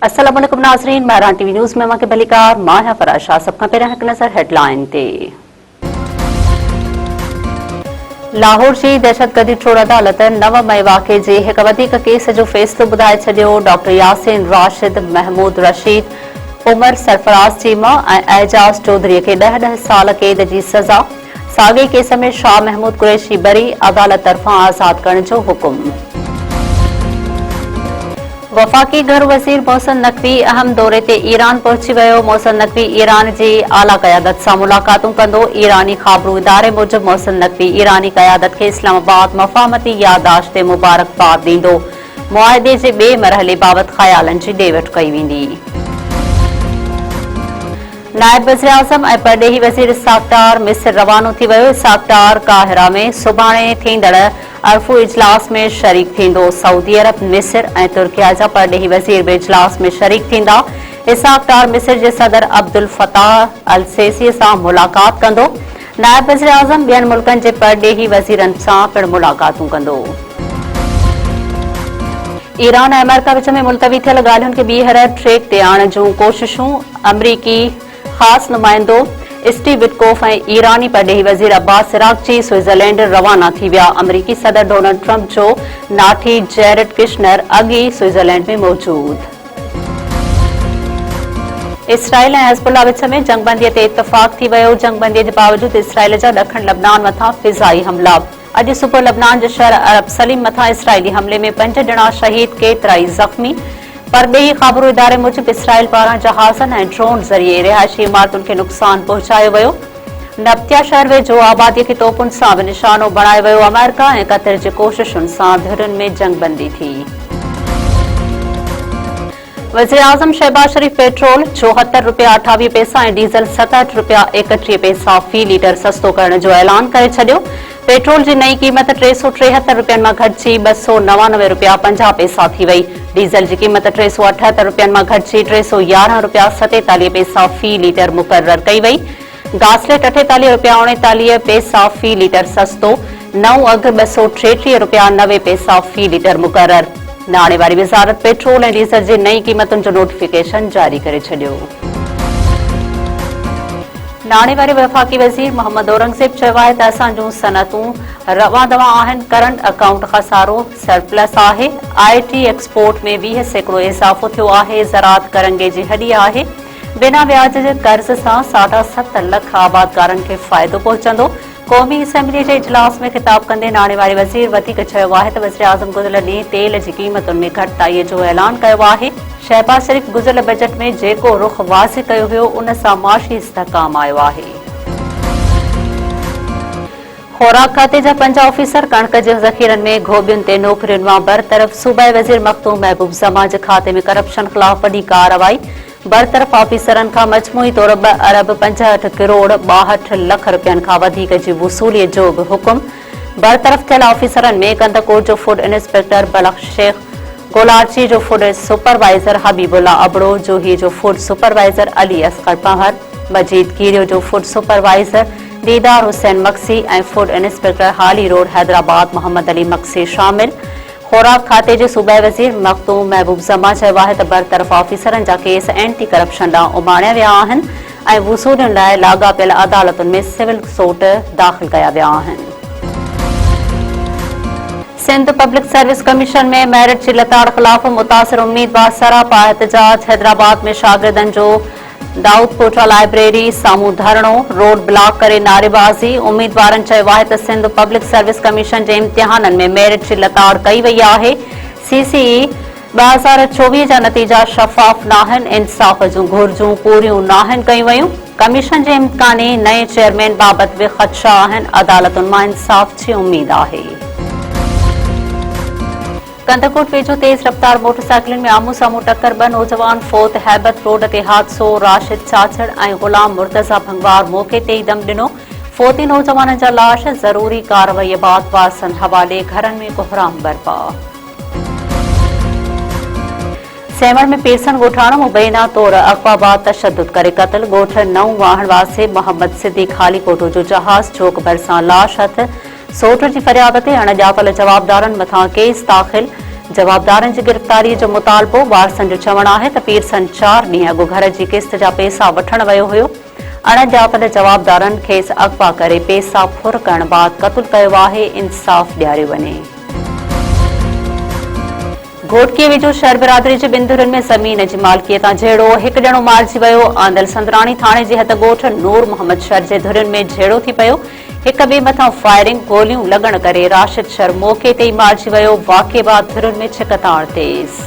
अस्सलाम वालेकुम नाज़रीन, महरान टीवी न्यूज़ में मां के भलीकार मां फराशा सब खां पहिरियां हिकु नज़र हेडलाइन ते। लाहौर जी दहशतगर्दी ट्रोड़ अदालत 9 मई वाक़े जे हिक वधीक केस जो फ़ैसिलो ॿुधाए छॾियो। डॉक्टर यासिन राशिद, महमूद रशीद, उमर सरफराज चीमा ऐं एजाज चौधरी खे 10 साल कैद जी सज़ा। साॻे केस में शाह महमूद कुरैशी बरी, अदालत तरफ़ां आज़ाद करण जो हुकुम। वफ़ाक़ी घर वज़ीर मोहसिन नक़वी अहम दौरे ते ईरान पहुची वियो। मोहसिन नक़वी ईरान जी आला क़यादत सां मुलाक़ातूं कंदो। ईरानी ख़ाबरू इदारे मूजिब मोहसिन नक़वी ईरानी क़यादत खे इस्लामाबाद मफ़ाहमती याददाश्त ते मुबारकबाद ॾींदो। मुआहिदे जे ॿिए मरहले बाबति ख़यालनि जी ॾे वठि कई वेंदी। नायब वज़ीर आज़म ऐं परॾेही वज़ीर इसहाक़ डार मिस्र रवानो थी वियो। इसहाक़ डार काहिरा में सुभाणे थींदड़ अरफू इजलास में शरीक थींदो। सऊदी अरब, मिस्र ऐं तुर्किया जा परॾेही वज़ीर बि इजलास में शरीक थींदा। इसहाक़ डार मिस्र जे सदर अब्दुल फ़ताह अल सीसी सां मुलाक़ात कंदो। नायब वज़ीर आज़म ॿियनि मुल्कनि जे परॾेही वज़ीरनि सां पिणु मुलाक़ातूं कंदो। ईरान ऐं अमेरिका विच में मुलतवी थियल ॻाल्हियुनि खे ॿीहर ट्रैक ते आणण जूं कोशिशूं। अमरीकी ख़ासि नुमाइंदो स्टीव विटकोफ ऐं ईरानी परॾेही वज़ीर अब्बास इराक़ची स्विट्ज़रलैंड रवाना थी विया। अमरीकी सदर डोनाल्ड ट्रंप जो नाठी जैरेड किशनर अॻु ई स्विट्ज़रलैंड में मौजूद। इसराइल ऐं हिज़्बुल्लाह विच में जंगबंदीअ ते इतफ़ाक़ थी वियो। जंगबंदीअ जे बावजूदि इसराइल जा ॾखण लबनान मथां फ़िज़ाई हमला। अॼु सुबुह लबनान जे शहर अरब सलीम मथां इसराइली हमले में 5 ॼणा शहीद, केतिराई ज़ख़्मी। परॾेही ख़ाबरू इदारे मूजिब इसराइल पारां जहाज़नि ऐं ड्रोन ज़रिए रिहायशी इमारतुनि खे नुक़सान पहुचायो वियो। नबतिया शहर वेझो आबादीअ खे तोपुनि सां बि निशानो बणायो वियो। अमेरिका ऐं क़तर जी कोशिशुनि सां धुरियुनि में जंगबंदी थी। वज़ीर आज़म शहबाज शरीफ़ पेट्रोल ₹74.28 ऐं डीज़ल ₹67.31 फ़ी लीटर सस्तो करण जो ऐलान करे छॾियो। पेट्रोल जी नई क़ीमत ₹373 मां घटिजी ₹299.50 थी वई। डीज़ल जी क़ीमत ₹378 मां घटिजी ₹311.47 फ़ी लीटर मुक़रर कई वई। गासलेट ₹48.39 फ़ी लीटर सस्तो, नओं अघु ₹233.90 फ़ी लीटर मुक़रर। नाणे वारी वज़ारत पेट्रोल ऐं डीज़ल जी नई क़ीमतुनि जो नोटिफिकेशन जारी करे छॾियो। नाणे वारे वफ़ाक़ी वज़ीर मोहम्मद औरंगज़ेब चयो आहे त असां जूं सनअतूं रवां दवां आहिनि। करंट अकाउंट खसारो सरप्लस आहे। IT एक्सपोर्ट में 20% इज़ाफ़ो थियो आहे। ज़राअत करंगे जी हॾी आहे। बिना व्याज जे कर्ज़ सां 7.5 लख आबादकारनि खे फ़ाइदो पहुचंदो। क़ौमी असेंबली जे इजलास में ख़िताब कंदे नाणे वारे वज़ीर वधीक चयो आहे त वज़ीर आज़म गुज़िरियल ॾींहुं तेल जी क़ीमतुनि में घटिताईअ जो ऐलान कयो आहे। शहबाज शरीफ़ गुज़िरियल बजट में जेको रुख़ वाज़िह कयो वियो उन सां माशी इस्तेहकाम आयो आहे। ख़ुराक खाते जा 5 ऑफिसर कणक जे ज़ख़ीरनि में घोबियुनि ते नौकरियुनि मां बरतरफ़। सूबाई वज़ीर मखदूम महबूब ज़मा जे खाते में करप्शन ख़िलाफ़ वॾी कार्रवाई। बरतरफ़ ऑफिसरनि खां मजमूई तौर 2 अरब 65 करोड़ 62 लख रुपयनि खां वधीक जी वसूलीअ जो बि हुकुम। बरतरफ़ थियल ऑफिसरनि में कंदकोट जो फूड इंस्पेक्टर बलख शेख, गोलाची जो फूड सुपरवाइज़र हबीबुल्ला अबड़ो, जोही जो फूड सुपरवाइज़र अली असगर पंवर, मजीद कीरियो जो फूड सुपरवाइज़र दीदार हुसैन मक्सी ऐं फूड इंस्पेक्टर हाली रोड हैदराबाद मोहम्मद अली मक्सी शामिल। ख़ुराक खाते जे सूबाई वज़ीर मखदूम महबूब ज़मा चयो आहे त बरतरफ़ ऑफिसरनि जा केस एंटी करप्शन ॾांहुं उमाणिया विया आहिनि ऐं वसूलियुनि लाइ लाॻापियल अदालतुनि में सिविल सोट दाख़िल कया विया आहिनि। सिंध पब्लिक सर्विस कमीशन में मेरिट जी लताड़ ख़िलाफ़ मुतासिर उम्मीदवार सरापा एहतजाज। हैदराबाद में शागिर्दनि जो दाऊद कोटरा लाइब्रेरी साम्हूं धरणो, रोड ब्लॉक करे नारेबाज़ी। उम्मीदवारनि चयो आहे त सिंध पब्लिक सर्विस कमीशन जे इम्तिहाननि में मेरिट जी लताड़ कई वई आहे। CCE 2024 जा नतीजा शफ़ाफ़ नाहिनि। इंसाफ़ जूं घुर्जूं पूरियूं नाहिनि कयूं वयूं। कमीशन जे इम्कानी नए चेयरमैन बाबति बि ख़दशा आहिनि। अदालतुनि मां इंसाफ़ जी उम्मीद आहे। कंदकोट वेझो तेज़ रफ़्तार मोटरसाइकिलुनि में आमूं साम्हूं टक्कर, 2 नौजवान फौत। हैबत रोड ते हादसो। राशिद चाचड़ ऐं ग़ुलाम मुर्तज़ा भंगवार मौक़े ते ई दम ॾिनो। फौती नौजवाननि जा लाश ज़रूरी कार्रवाईअ बाद वारसनि हवाले। घरनि में कोहराम बर्पा। सेमर में पीरसन ॻोठाणो मुबैना तौर अक़वाबाद तशद्दुद करे क़त्ल। ॻोठ नऊ वाहण वासे मोहम्मद सिद्दीक़ खालीकोटो जो जहाज़ चौक भरिसां लाश हथ। सोट जी फरियाद ते अणॼातल जवाबदारनि मथां केस दाख़िल। जवाबदारनि जी गिरफ़्तारी जो मुतालबो वारसनि जो चवणु आहे त पीरसन 4 ॾींहं अॻु घर जी किस्त जा पैसा वठण वियो हुयो। अणॼातल जवाबदारनि खेसि अगवा करे पैसा फुर करण बाद क़त्ल कयो आहे। इंसाफ़ ॾियारियो वञे। घोटकीअ वेझो शहर बिरादरी जे बिंदुरनि में ज़मीन जी मालिकीअ तां झेड़ो, हिकु ॼणो मारिजी वियो। आंदल संदराणी थाणे जे हथ ॻोठ नूर मोहम्मद शर जे धुरियुनि में झेड़ो थी पियो। हिक ॿिए मथां फायरिंग, गोलियूं लॻण करे राशिद शर मौक़े ते ई मारिजी वियो। वाक़िए बाद धुरियुनि में छिकताड़ तेज़।